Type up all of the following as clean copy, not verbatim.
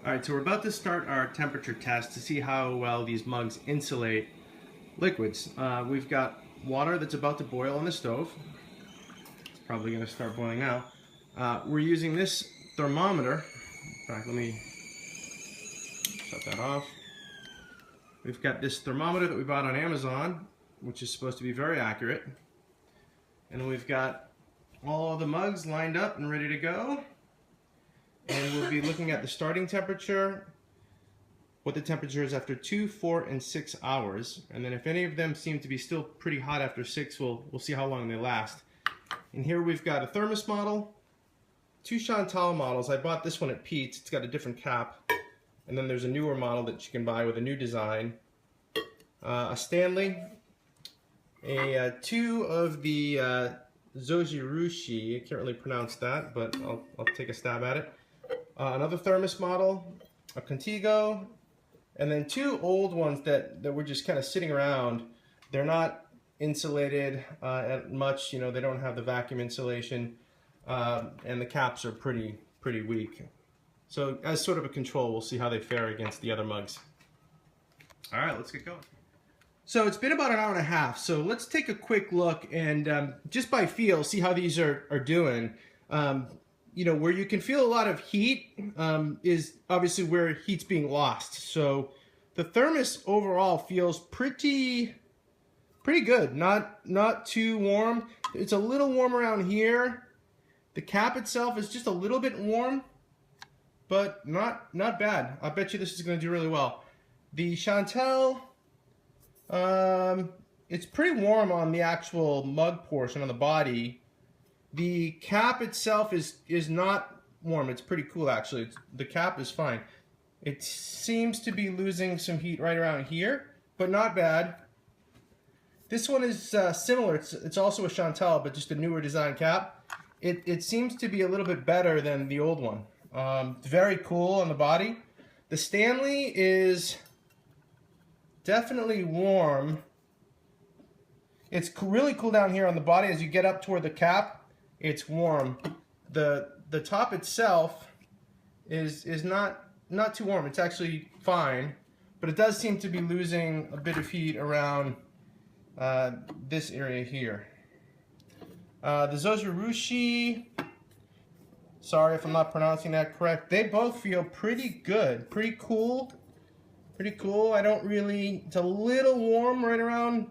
All right, so we're about to start our temperature test to see how well these mugs insulate liquids. We've got water that's about to boil on the stove. It's probably going to start boiling now. We're using this thermometer. In fact, let me shut that off. We've got this thermometer that we bought on Amazon, which is supposed to be very accurate. And then we've got all the mugs lined up and ready to go. And we'll be looking at the starting temperature, what the temperature is after 2, 4, and 6 hours. And then if any of them seem to be still pretty hot after 6, we'll see how long they last. And here we've got a Thermos model, 2 Chantal models. I bought this one at Pete's. It's got a different cap. And then there's a newer model that you can buy with a new design. A Stanley, 2 of the Zojirushi. I can't really pronounce that, but I'll take a stab at it. Another Thermos model, a Contigo, and then 2 old ones that were just kind of sitting around. They're not insulated much, you know, they don't have the vacuum insulation, and the caps are pretty weak. So as sort of a control, we'll see how they fare against the other mugs. All right, let's get going. So it's been about an hour and a half, so let's take a quick look and just by feel, see how these are doing. You know, where you can feel a lot of heat is obviously where heat's being lost. So the Thermos overall feels pretty good. Not too warm. It's a little warm around here. The cap itself is just a little bit warm, but not bad. I bet you this is going to do really well. The Chantal, it's pretty warm on the actual mug portion on the body. The cap itself is not warm. It's pretty cool, actually. The cap is fine. It seems to be losing some heat right around here, but not bad. This one is similar. It's also a Chantal, but just a newer design cap. It seems to be a little bit better than the old one. Very cool on the body. The Stanley is definitely warm. It's really cool down here on the body. As you get up toward the cap, it's warm. The top itself is not too warm. It's actually fine, but it does seem to be losing a bit of heat around this area here. The Zojirushi, sorry if I'm not pronouncing that correct. They both feel pretty good, pretty cool. I don't really. It's a little warm right around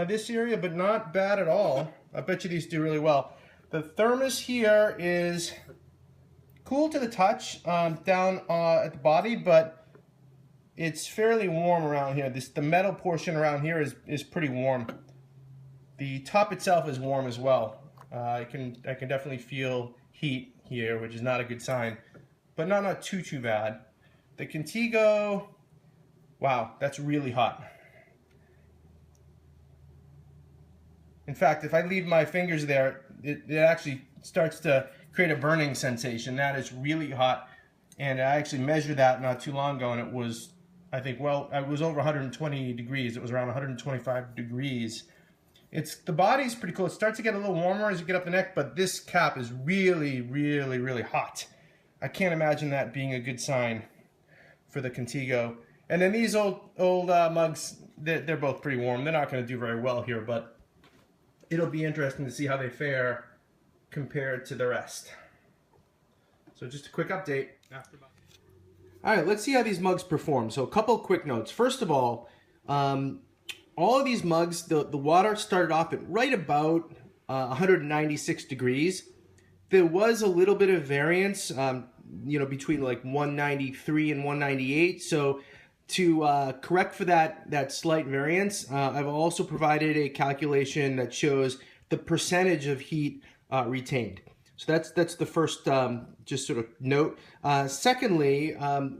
this area, but not bad at all. I bet you these do really well. The Thermos here is cool to the touch down at the body, but it's fairly warm around here. The metal portion around here is pretty warm. The top itself is warm as well. I can definitely feel heat here, which is not a good sign, but not too bad. The Contigo, wow, that's really hot. In fact, if I leave my fingers there, it actually starts to create a burning sensation. That is really hot, and I actually measured that not too long ago, and it was, I think, well, it was over 120 degrees. It was around 125 degrees. The body's pretty cool. It starts to get a little warmer as you get up the neck, but this cap is really hot. I can't imagine that being a good sign for the Contigo. And then these old mugs, they're both pretty warm. They're not going to do very well here, but it'll be interesting to see how they fare compared to the rest. So just a quick update. All right, let's see how these mugs perform. So a couple quick notes. First of all of these mugs, the water started off at right about 196 degrees. There was a little bit of variance, you know, between like 193 and 198. So to correct for that slight variance, I've also provided a calculation that shows the percentage of heat retained. So that's the first just sort of note. Secondly,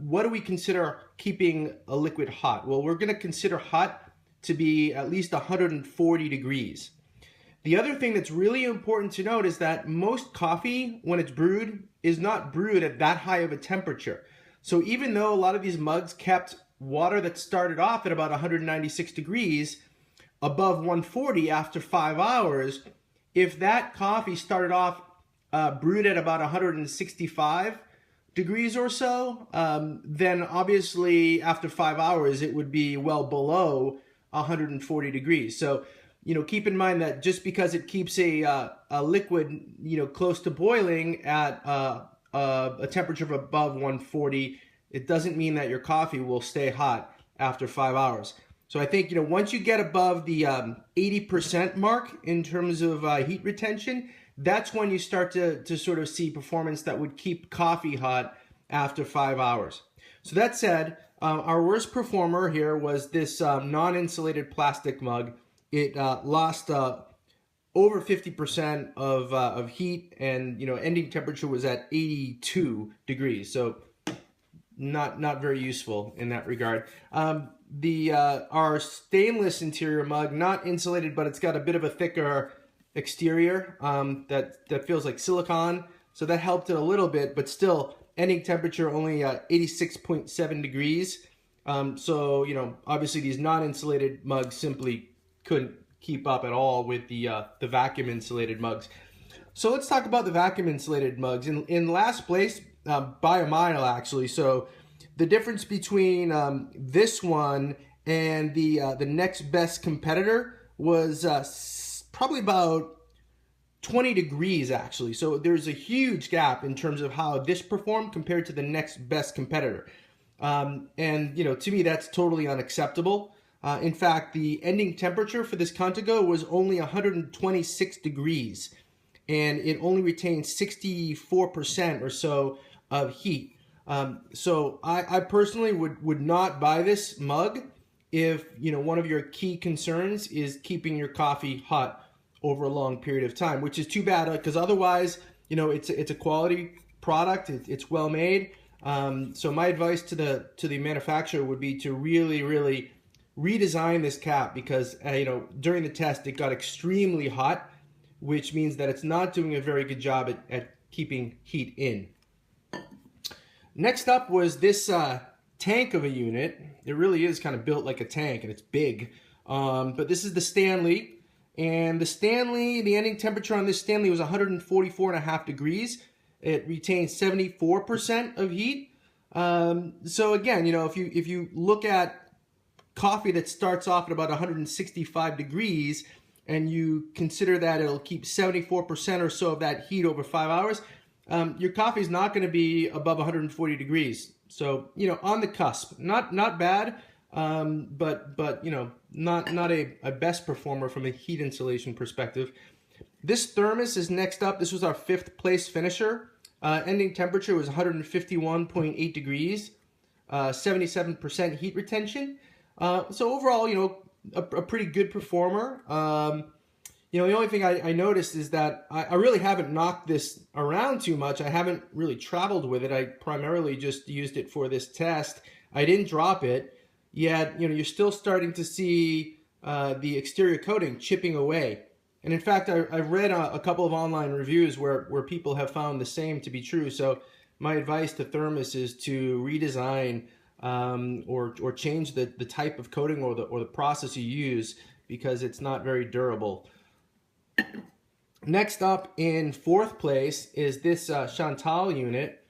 what do we consider keeping a liquid hot? Well, we're going to consider hot to be at least 140 degrees. The other thing that's really important to note is that most coffee, when it's brewed, is not brewed at that high of a temperature. So even though a lot of these mugs kept water that started off at about 196 degrees above 140 after 5 hours, if that coffee started off brewed at about 165, degrees or so, then obviously after 5 hours it would be well below 140 degrees. So, you know, keep in mind that just because it keeps a liquid, you know, close to boiling at a temperature of above 140, it doesn't mean that your coffee will stay hot after 5 hours. So I think, you know, once you get above the 80% mark in terms of heat retention, that's when you start to sort of see performance that would keep coffee hot after 5 hours. So that said, our worst performer here was this non-insulated plastic mug. It lost over 50% of heat, and, you know, ending temperature was at 82 degrees. So not very useful in that regard. Our stainless interior mug, not insulated, but it's got a bit of a thicker exterior that feels like silicone, so that helped it a little bit, but still ending temperature only 86.7 degrees. So, you know, obviously these non-insulated mugs simply couldn't keep up at all with the vacuum insulated mugs. So let's talk about the vacuum insulated mugs. In last place, by a mile actually. So the difference between this one and the next best competitor was probably about 20 degrees actually. So there's a huge gap in terms of how this performed compared to the next best competitor. And, you know, to me, that's totally unacceptable. In fact, the ending temperature for this Contigo was only 126 degrees, and it only retained 64% or so of heat. So I personally would not buy this mug if, you know, one of your key concerns is keeping your coffee hot over a long period of time, which is too bad, because otherwise, you know, it's a quality product. It's well made. So my advice to the manufacturer would be to really redesign this cap, because you know, during the test it got extremely hot, which means that it's not doing a very good job at keeping heat in. Next up was this tank of a unit. It really is kind of built like a tank, and it's big. But this is the Stanley, and the ending temperature on this Stanley was 144.5 degrees. It retains 74% of heat. So again, you know, if you look at coffee that starts off at about 165 degrees, and you consider that it'll keep 74% or so of that heat over 5 hours, your coffee is not going to be above 140 degrees. So, you know, on the cusp, not bad, but you know, not a best performer from a heat insulation perspective. This Thermos is next up. This was our 5th place finisher. Ending temperature was 151.8 degrees, 77% heat retention. So overall, you know, a pretty good performer. You know, the only thing I noticed is that I really haven't knocked this around too much. I haven't really traveled with it. I primarily just used it for this test. I didn't drop it, yet, you know, you're still starting to see the exterior coating chipping away. And in fact, I've read a couple of online reviews where people have found the same to be true. So my advice to Thermos is to redesign or change the type of coating or the process you use, because it's not very durable. Next up in 4th place is this Chantal unit,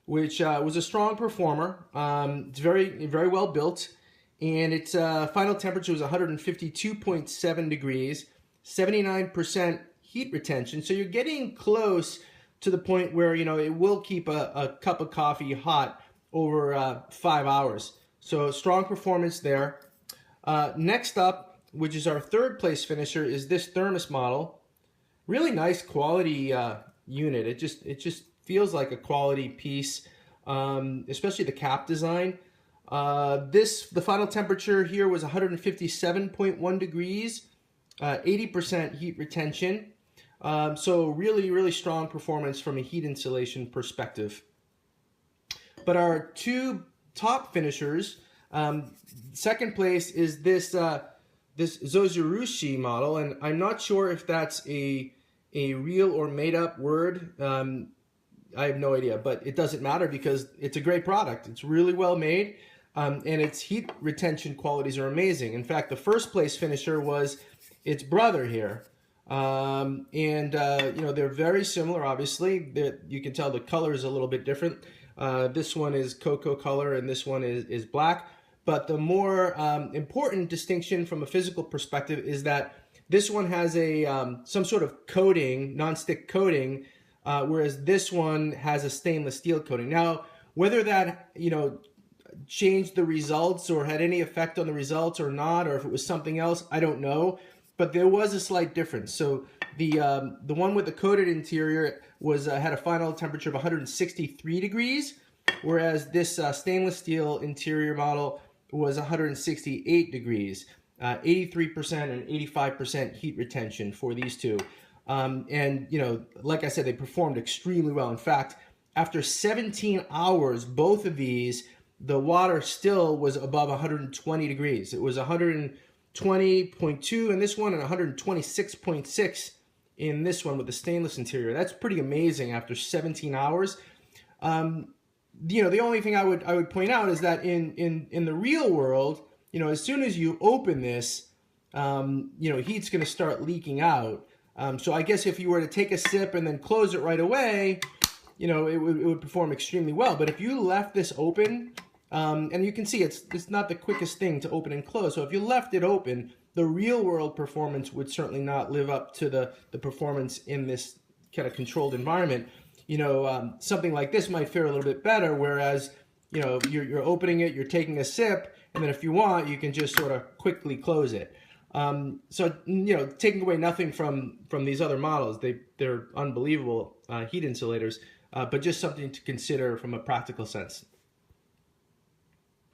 which was a strong performer. It's very well built, and its final temperature was 152.7 degrees, 79% heat retention. So you're getting close to the point where, you know, it will keep a cup of coffee hot over 5 hours. So strong performance there. Next up, which is our 3rd place finisher, is this Thermos model. Really nice quality unit. It just feels like a quality piece, especially the cap design. The final temperature here was 157.1 degrees, 80% heat retention. So really strong performance from a heat insulation perspective. But our 2 top finishers, 2nd place is this Zojirushi model, and I'm not sure if that's a real or made up word. I have no idea, but it doesn't matter because it's a great product. It's really well made, and its heat retention qualities are amazing. In fact, the 1st place finisher was its brother here. You know, they're very similar, obviously. You can tell the color is a little bit different. This one is cocoa color and this one is black. But the more important distinction from a physical perspective is that this one has a some sort of coating, non-stick coating, whereas this one has a stainless steel coating. Now, whether that, you know, changed the results or had any effect on the results or not, or if it was something else, I don't know. But there was a slight difference. So the one with the coated interior was had a final temperature of 163 degrees, whereas this stainless steel interior model was 168 degrees. 83% and 85% heat retention for these two. And, you know, like I said, they performed extremely well. In fact, after 17 hours, both of these, the water still was above 120 degrees. It was 120.2 in this one and 126.6 in this one with the stainless interior. That's pretty amazing after 17 hours. You know, the only thing I would point out is that in the real world, you know, as soon as you open this, you know, heat's going to start leaking out. So I guess if you were to take a sip and then close it right away, you know, it would perform extremely well. But if you left this open, and you can see it's not the quickest thing to open and close. So if you left it open, the real world performance would certainly not live up to the performance in this kind of controlled environment. You know, something like this might fare a little bit better, whereas, you know, you're opening it, you're taking a sip, and then if you want, you can just sort of quickly close it. So, you know, taking away nothing from these other models, they're unbelievable heat insulators, but just something to consider from a practical sense.